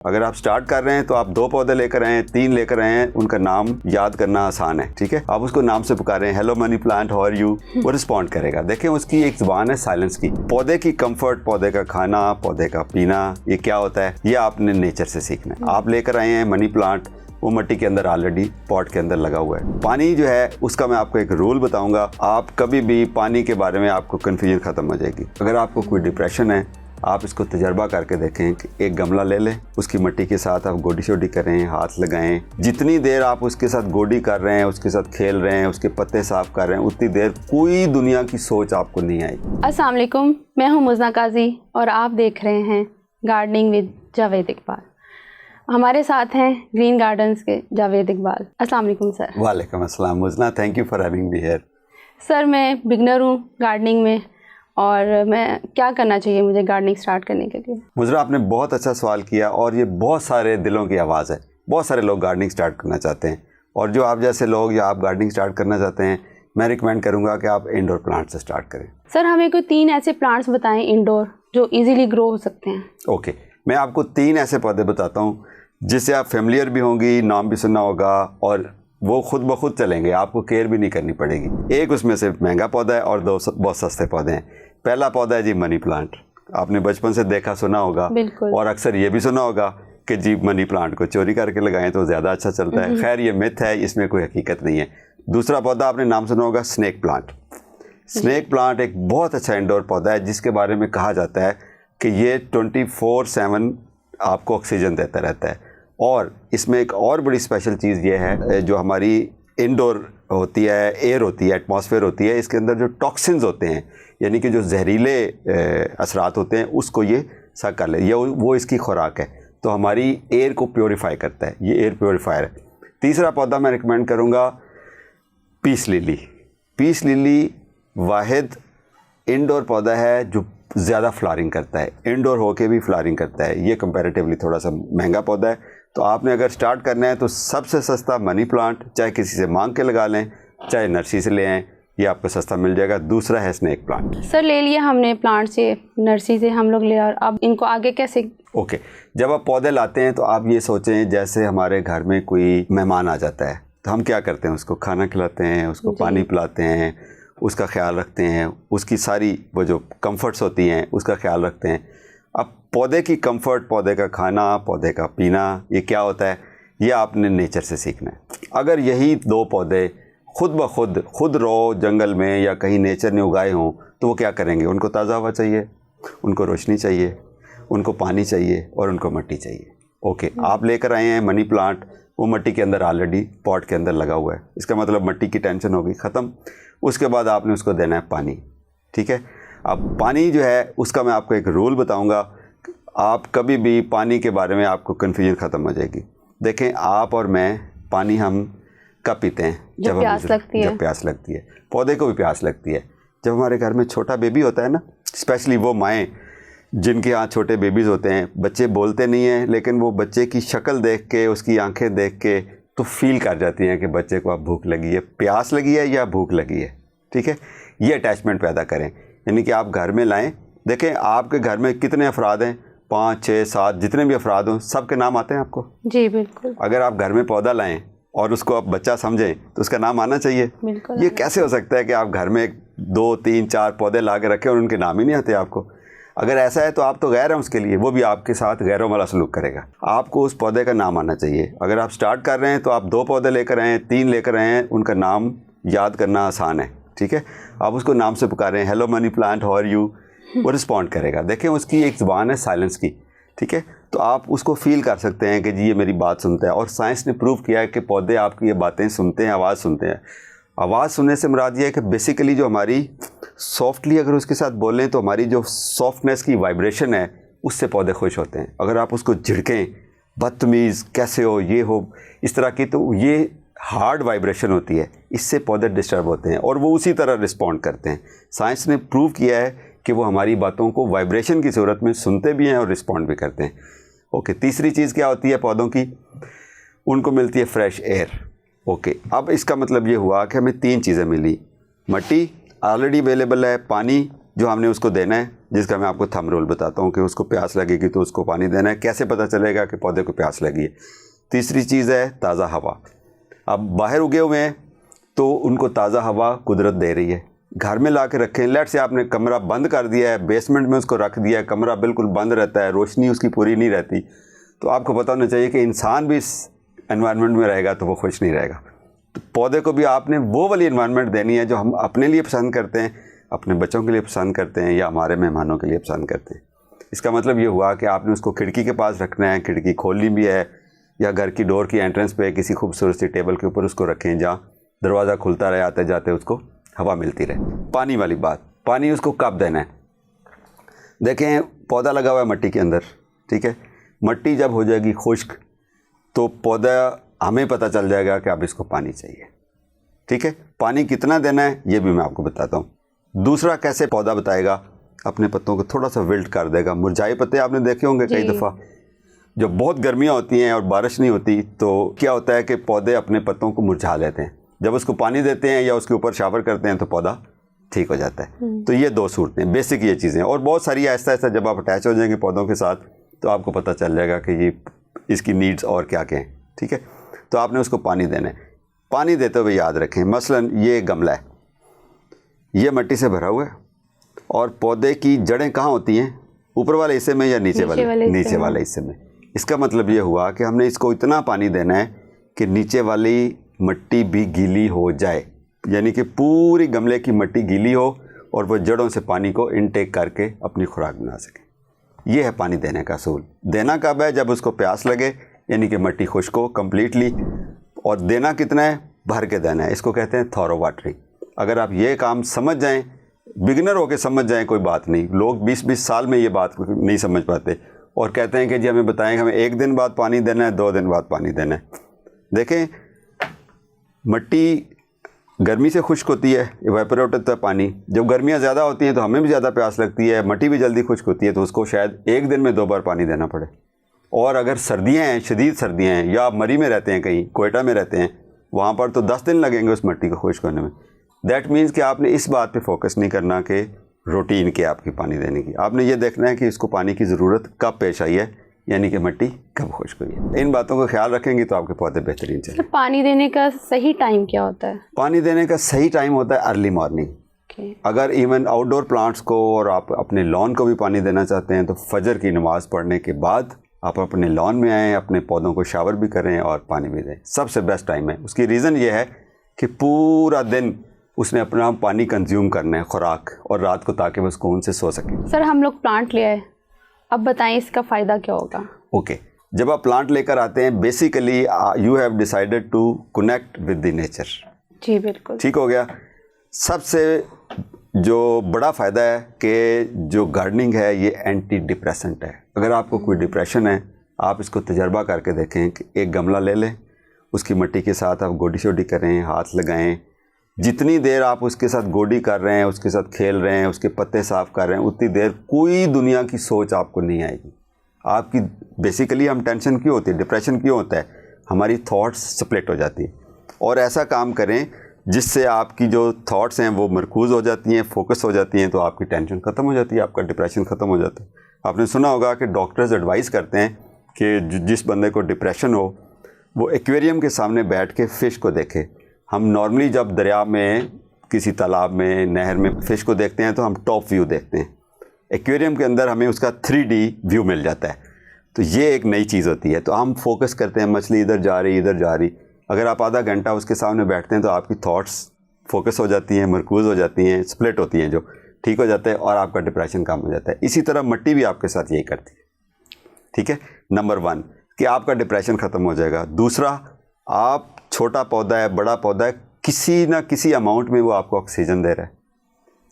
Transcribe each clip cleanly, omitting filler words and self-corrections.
अगर आप स्टार्ट कर रहे हैं तो आप 2 पौधे लेकर आए हैं, 3 लेकर आए हैं, उनका नाम याद करना आसान है, ठीक है। आप उसको नाम से पुकारें, hello money plant, how are you, वो रिस्पॉन्ड करेगा। देखें उसकी एक जुबान है साइलेंस की। पौधे की कंफर्ट, पौधे का खाना, पौधे का पीना, ये क्या होता है, ये आपने नेचर से सीखना है। आप लेकर आए हैं मनी प्लांट, वो मिट्टी के अंदर ऑलरेडी पॉट के अंदर लगा हुआ है। पानी जो है उसका मैं आपको एक रूल बताऊंगा। आप कभी भी पानी के बारे में आपको कन्फ्यूजन ख़त्म हो जाएगी। अगर आपको कोई डिप्रेशन है, आप इसको तजर्बा करके देखें कि एक गमला ले लें, उसकी मिट्टी के साथ आप गोडी शोडी करें, हाथ लगाएं। जितनी देर आप उसके साथ गोडी कर रहे हैं, उसके साथ खेल रहे हैं, उसके पत्ते साफ कर रहे हैं, उतनी देर कोई दुनिया की सोच आपको नहीं आएगी। अस्सलाम वालेकुम, मैं हूं मुज़ना काजी और आप देख रहे हैं गार्डनिंग विद जावेद इकबाल। हमारे साथ हैं ग्रीन गार्डन्स के जावेद इकबाल। अस्सलाम वालेकुम सर। वालेकुम अस्सलाम Muzna, thank you for having me here. Sir मैं बिगनर हूँ गार्डनिंग में, और मैं क्या करना चाहिए मुझे गार्डनिंग स्टार्ट करने के लिए? मुज़रा, आपने बहुत अच्छा सवाल किया और ये बहुत सारे दिलों की आवाज़ है। बहुत सारे लोग गार्डनिंग स्टार्ट करना चाहते हैं, और जो आप जैसे लोग या आप गार्डनिंग स्टार्ट करना चाहते हैं, मैं रिकमेंड करूँगा कि आप इंडोर प्लांट से स्टार्ट करें। सर हमें कोई 3 ऐसे प्लांट्स बताएं इंडोर जो ईजीली ग्रो हो सकते हैं। ओके, मैं आपको 3 ऐसे पौधे बताता हूँ जिससे आप फेमिलियर भी होंगी, नाम भी सुना होगा, और वो खुद ब खुद चलेंगे, आपको केयर भी नहीं करनी पड़ेगी। एक उसमें से महंगा पौधा है और 2 बहुत सस्ते पौधे हैं। पहला पौधा है जी मनी प्लांट। आपने बचपन से देखा सुना होगा, और अक्सर ये भी सुना होगा कि जी मनी प्लांट को चोरी करके लगाएं तो ज़्यादा अच्छा चलता है। खैर ये मिथ है, इसमें कोई हकीकत नहीं है। दूसरा पौधा आपने नाम सुना होगा स्नेक प्लांट। स्नेक प्लांट एक बहुत अच्छा इंडोर पौधा है जिसके बारे में कहा जाता है कि ये 24/7 आपको ऑक्सीजन देता रहता है। और इसमें एक और बड़ी स्पेशल चीज़ ये है, जो हमारी इंडोर होती है, एयर होती है, एटमॉस्फेयर होती है, इसके अंदर जो टॉक्सिन्स होते हैं, यानी कि जो जहरीले असरात होते हैं, उसको ये सक कर ले, ये वो इसकी खुराक है। तो हमारी एयर को प्योरीफाई करता है, ये एयर प्योरीफायर है। तीसरा पौधा मैं रिकमेंड करूँगा पीस लिली। पीस लिली वाहिद इंडोर पौधा है जो ज़्यादा फ्लावरिंग करता है, इंडोर होके भी फ्लावरिंग करता है। ये कंपैरेटिवली थोड़ा सा महंगा पौधा है। तो आपने अगर स्टार्ट करना है तो सबसे सस्ता मनी प्लांट, चाहे किसी से मांग के लगा लें, चाहे नर्सरी से ले आएँ, ये आपको सस्ता मिल जाएगा। दूसरा है स्नेक प्लांट। सर ले लिया हमने प्लांट से, नर्सरी से हम लोग ले, और अब इनको आगे कैसे? ओके, जब आप पौधे लाते हैं तो आप ये सोचें जैसे हमारे घर में कोई मेहमान आ जाता है, तो हम क्या करते हैं, उसको खाना खिलाते हैं, उसको पानी पिलाते हैं, उसका ख्याल रखते हैं, उसकी सारी वो जो कंफर्ट्स होती हैं उसका ख्याल रखते हैं। अब पौधे की कंफर्ट, पौधे का खाना, पौधे का पीना, ये क्या होता है, ये आपने नेचर से सीखना है। अगर यही 2 पौधे खुद ब खुद रो जंगल में या कहीं नेचर ने उगाए हों, तो वो क्या करेंगे? उनको ताज़ा हवा चाहिए, उनको रोशनी चाहिए, उनको पानी चाहिए, और उनको मिट्टी चाहिए। ओके, आप लेकर आए हैं मनी प्लांट, वो मिट्टी के अंदर ऑलरेडी पॉट के अंदर लगा हुआ है, इसका मतलब मिट्टी की टेंशन होगी ख़त्म। उसके बाद आपने उसको देना है पानी, ठीक है। अब पानी जो है उसका मैं आपको एक रूल बताऊंगा। आप कभी भी पानी के बारे में आपको कन्फ्यूजन ख़त्म हो जाएगी। देखें, आप और मैं पानी हम कब पीते हैं? जब प्यास लगती है। पौधे को भी प्यास लगती है। जब हमारे घर में छोटा बेबी होता है ना, स्पेशली वो माएँ जिनके यहाँ छोटे बेबीज़ होते हैं, बच्चे बोलते नहीं हैं, लेकिन वो बच्चे की शक्ल देख के, उसकी आंखें देख के तो फील कर जाती हैं कि बच्चे को अब भूख लगी है, प्यास लगी है या भूख लगी है, ठीक है। ये अटैचमेंट पैदा करें, यानी कि आप घर में लाएं। देखें आपके घर में कितने अफराद हैं, 5, 6, 7, जितने भी अफराद हों, सबके नाम आते हैं आपको? जी बिल्कुल। अगर आप घर में पौधा लाएं और उसको आप बच्चा समझें तो उसका नाम आना चाहिए। ये कैसे हो सकता है कि आप घर में 2, 3, 4 पौधे ला के रखें और उनके नाम ही नहीं आते आपको? अगर ऐसा है तो आप तो गैर हैं उसके लिए, वो भी आपके साथ गैरों वाला सलूक करेगा। आपको उस पौधे का नाम आना चाहिए। अगर आप स्टार्ट कर रहे हैं तो आप 2 पौधे लेकर आए हैं, 3 लेकर आए हैं, उनका नाम याद करना आसान है, ठीक है। आप उसको नाम से पुकारें, hello money plant, how are you, वो रिस्पॉन्ड करेगा। देखें उसकी एक ज़ुबान है साइलेंस की, ठीक है। तो आप उसको फील कर सकते हैं कि जी ये मेरी बात सुनता है। और साइंस ने प्रूव किया है कि पौधे आपकी ये बातें सुनते हैं, आवाज़ सुनते हैं। आवाज़ सुनने से मुराद ये है कि बेसिकली जो हमारी सॉफ्टली अगर उसके साथ बोलें तो हमारी जो सॉफ्टनेस की वाइब्रेशन है उससे पौधे खुश होते हैं। अगर आप उसको झिड़कें, बदतमीज़ कैसे हो, ये हो, इस तरह की, तो ये हार्ड वाइब्रेशन होती है, इससे पौधे डिस्टर्ब होते हैं और वो उसी तरह रिस्पॉन्ड करते हैं। साइंस ने प्रूव किया है कि वो हमारी बातों को वाइब्रेशन की सूरत में सुनते भी हैं और रिस्पॉन्ड भी करते हैं। ओके, तीसरी चीज़ क्या होती है पौधों की? उनको मिलती है फ्रेश एयर। ओके, अब इसका मतलब ये हुआ कि हमें 3 चीज़ें मिली, मिट्टी ऑलरेडी अवेलेबल है, पानी जो हमने उसको देना है, जिसका मैं आपको थंब रूल बताता हूँ कि उसको प्यास लगेगी तो उसको पानी देना है। कैसे पता चलेगा कि पौधे को प्यास लगी है? तीसरी चीज़ है ताज़ा हवा। अब बाहर उगे हुए हैं तो उनको ताज़ा हवा कुदरत दे रही है। घर में ला के रखें, लेट से आपने कमरा बंद कर दिया है, बेसमेंट में उसको रख दिया है, कमरा बिल्कुल बंद रहता है, रोशनी उसकी पूरी नहीं रहती, तो आपको पता होना चाहिए कि इंसान भी इस एनवायरनमेंट में रहेगा तो वो खुश नहीं रहेगा। तो पौधे को भी आपने वो वाली एनवायरनमेंट देनी है जो हम अपने लिए पसंद करते हैं, अपने बच्चों के लिए पसंद करते हैं या हमारे मेहमानों के लिए पसंद करते हैं। इसका मतलब ये हुआ कि आपने उसको खिड़की के पास रखना है, खिड़की खोलनी भी है, या घर की डोर की एंट्रेंस पे किसी खूबसूरत सी टेबल के ऊपर उसको रखें जहाँ दरवाज़ा खुलता रहे, आते जाते उसको हवा मिलती रहे। पानी वाली बात, पानी उसको कब देना है? देखें, पौधा लगा हुआ है मट्टी के अंदर, ठीक है, मट्टी जब हो जाएगी खुश्क तो पौधा, हमें पता चल जाएगा कि अब इसको पानी चाहिए, ठीक है। पानी कितना देना है ये भी मैं आपको बताता हूँ। दूसरा, कैसे पौधा बताएगा? अपने पत्तों को थोड़ा सा विल्ट कर देगा। मुरझाए पत्ते आपने देखे होंगे कई दफ़ा, जब बहुत गर्मियाँ होती हैं और बारिश नहीं होती तो क्या होता है कि पौधे अपने पत्तों को मुरझा लेते हैं। जब उसको पानी देते हैं या उसके ऊपर शावर करते हैं तो पौधा ठीक हो जाता है। तो ये दो सूरतें, बेसिक ये चीज़ें, और बहुत सारी आहिस्ता आहिस्ता जब आप अटैच हो जाएंगे पौधों के साथ तो आपको पता चल जाएगा कि ये इसकी नीड्स और क्या क्या हैं, ठीक है। तो आपने उसको पानी देना है। पानी देते हुए याद रखें, मसलन ये गमला है, ये मट्टी से भरा हुआ है और पौधे की जड़ें कहाँ होती हैं? ऊपर वाले हिस्से में या नीचे वाले हिस्से में। इसका मतलब ये हुआ कि हमने इसको इतना पानी देना है कि नीचे वाली मट्टी भी गीली हो जाए, यानी कि पूरी गमले की मट्टी गीली हो और वो जड़ों से पानी को इनटेक करके अपनी खुराक बना सके। ये है पानी देने का असूल। देना कब है? जब उसको प्यास लगे, यानी कि मट्टी खुश्क हो कम्प्लीटली। और देना कितना है? भर के देना है। इसको कहते हैं थॉरो वाटरिंग। अगर आप ये काम समझ जाएं, बिगिनर होकर समझ जाएं, कोई बात नहीं। लोग 20-20 साल में ये बात नहीं समझ पाते और कहते हैं कि जी हमें बताएं, हमें 1 दिन बाद पानी देना है, 2 दिन बाद पानी देना है। देखें, मट्टी गर्मी से खुश्क होती है, इवेपोरेट होता है पानी। जब गर्मियाँ ज़्यादा होती हैं तो हमें भी ज़्यादा प्यास लगती है, मट्टी भी जल्दी खुश्क होती है, तो उसको शायद 1 दिन में 2 बार पानी देना पड़े। और अगर सर्दियाँ हैं, शदीद सर्दियाँ हैं, या आप मरी में रहते हैं, कहीं कोयटा में रहते हैं, वहाँ पर तो 10 दिन लगेंगे उस मट्टी को खुश्क होने में। दैट मीन्स कि आपने इस बात पे फोकस नहीं करना कि रूटीन क्या आपकी पानी देने की। आपने ये देखना है कि इसको पानी की ज़रूरत कब पेश आई है, यानी कि मिट्टी कब खुश्क हुई है। इन बातों का ख्याल रखेंगे तो आपके पौधे बेहतरीन चलेंगे। पानी देने का सही टाइम क्या होता है? पानी देने का सही टाइम होता है अर्ली मॉर्निंग। अगर इवन आउटडोर प्लांट्स को और आप अपने लॉन को भी पानी देना चाहते हैं तो फजर की नमाज़ पढ़ने के बाद आप अपने लॉन में आएँ, अपने पौधों को शावर भी करें और पानी भी दें। सबसे बेस्ट टाइम है। उसकी रीज़न ये है कि पूरा दिन उसने अपना पानी कंज्यूम करना है, खुराक, और रात को ताकि वो सुकून से सो सके। सर, हम लोग प्लांट ले आए, अब बताएं इसका फ़ायदा क्या होगा? ओके, जब आप प्लांट लेकर आते हैं, basically you have decided to connect with the nature. जी बिल्कुल, ठीक हो गया। सबसे जो बड़ा फ़ायदा है कि जो गार्डनिंग है ये एंटी डिप्रेसेंट है। अगर आपको कोई डिप्रेशन है, आप इसको तजर्बा करके देखें कि एक गमला ले लें, उसकी मिट्टी के साथ आप गोडी शोडी करें, हाथ लगाएं। जितनी देर आप उसके साथ गोडी कर रहे हैं, उसके साथ खेल रहे हैं, उसके पत्ते साफ़ कर रहे हैं, उतनी देर कोई दुनिया की सोच आपको नहीं आएगी। आपकी बेसिकली हम टेंशन क्यों होती है, डिप्रेशन क्यों होता है? हमारी थॉट्स स्प्लिट हो जाती है। और ऐसा काम करें जिससे आपकी जो थॉट्स हैं वो मरकूज़ हो जाती हैं, फोकस हो जाती हैं, तो आपकी टेंशन ख़त्म हो जाती है, आपका डिप्रेशन ख़त्म हो जाता है। आपने सुना होगा कि डॉक्टर्स एडवाइस करते हैं कि जिस बंदे को डिप्रेशन हो वो एक्वेरियम के सामने बैठ के फ़िश को देखे। हम नॉर्मली जब दरिया में, किसी तालाब में, नहर में फ़िश को देखते हैं तो हम टॉप व्यू देखते हैं। एक्वेरियम के अंदर हमें उसका 3D व्यू मिल जाता है। तो ये एक नई चीज़ होती है। तो हम फोकस करते हैं, मछली इधर जा रही, इधर जा रही। अगर आप आधा घंटा उसके सामने बैठते हैं तो आपकी थॉट्स फोकस हो जाती हैं, मरकूज़ हो जाती हैं, स्प्लिट होती हैं, जो ठीक हो जाता है और आपका डिप्रेशन कम हो जाता है। इसी तरह मिट्टी भी आपके साथ यही करती है। ठीक है, नंबर 1 कि आपका डिप्रेशन ख़त्म हो जाएगा। दूसरा, आप छोटा पौधा है, बड़ा पौधा है, किसी ना किसी अमाउंट में वो आपको ऑक्सीजन दे रहा है।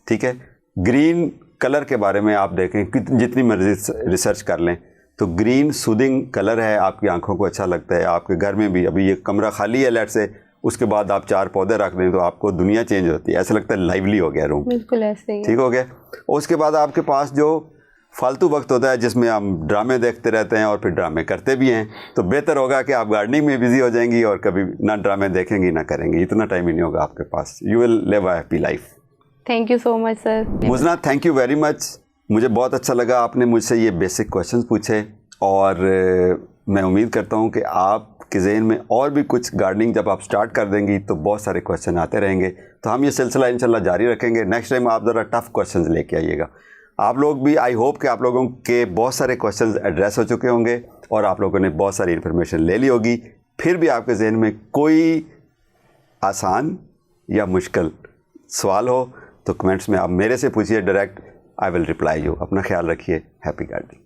ठीक है, ग्रीन कलर के बारे में आप देखें, जितनी मर्जी रिसर्च कर लें, तो ग्रीन सूदिंग कलर है, आपकी आंखों को अच्छा लगता है। आपके घर में भी, अभी ये कमरा खाली है लेट से, उसके बाद आप 4 पौधे रख दें तो आपको दुनिया चेंज होती है, ऐसा लगता है लाइवली हो गया रूम। बिल्कुल ऐसे ही। ठीक हो गया। और उसके बाद आपके पास जो फालतू वक्त होता है जिसमें हम ड्रामे देखते रहते हैं और फिर ड्रामे करते भी हैं, तो बेहतर होगा कि आप गार्डनिंग में बिजी हो जाएंगी और कभी ना ड्रामे देखेंगी ना करेंगी। इतना टाइम ही नहीं होगा आपके पास। You will live a happy life. Thank you so much sir. Muzna, thank you very much. मुझे बहुत अच्छा लगा आपने मुझसे ये बेसिक क्वेश्चंस पूछे, और मैं उम्मीद करता हूँ कि आपके ज़हन में और भी कुछ गार्डनिंग जब आप स्टार्ट कर देंगी तो बहुत सारे क्वेश्चन आते रहेंगे। तो हम ये सिलसिला इंशाल्लाह जारी रखेंगे। नेक्स्ट टाइम आप ज़रा टफ़ क्वेश्चंस लेके आइएगा। आप लोग भी, आई होप कि आप लोगों के बहुत सारे क्वेश्चंस एड्रेस हो चुके होंगे और आप लोगों ने बहुत सारी इन्फॉर्मेशन ले ली होगी। फिर भी आपके जहन में कोई आसान या मुश्किल सवाल हो तो कमेंट्स में आप मेरे से पूछिए direct, I will reply you. अपना ख्याल रखिए। Happy gardening.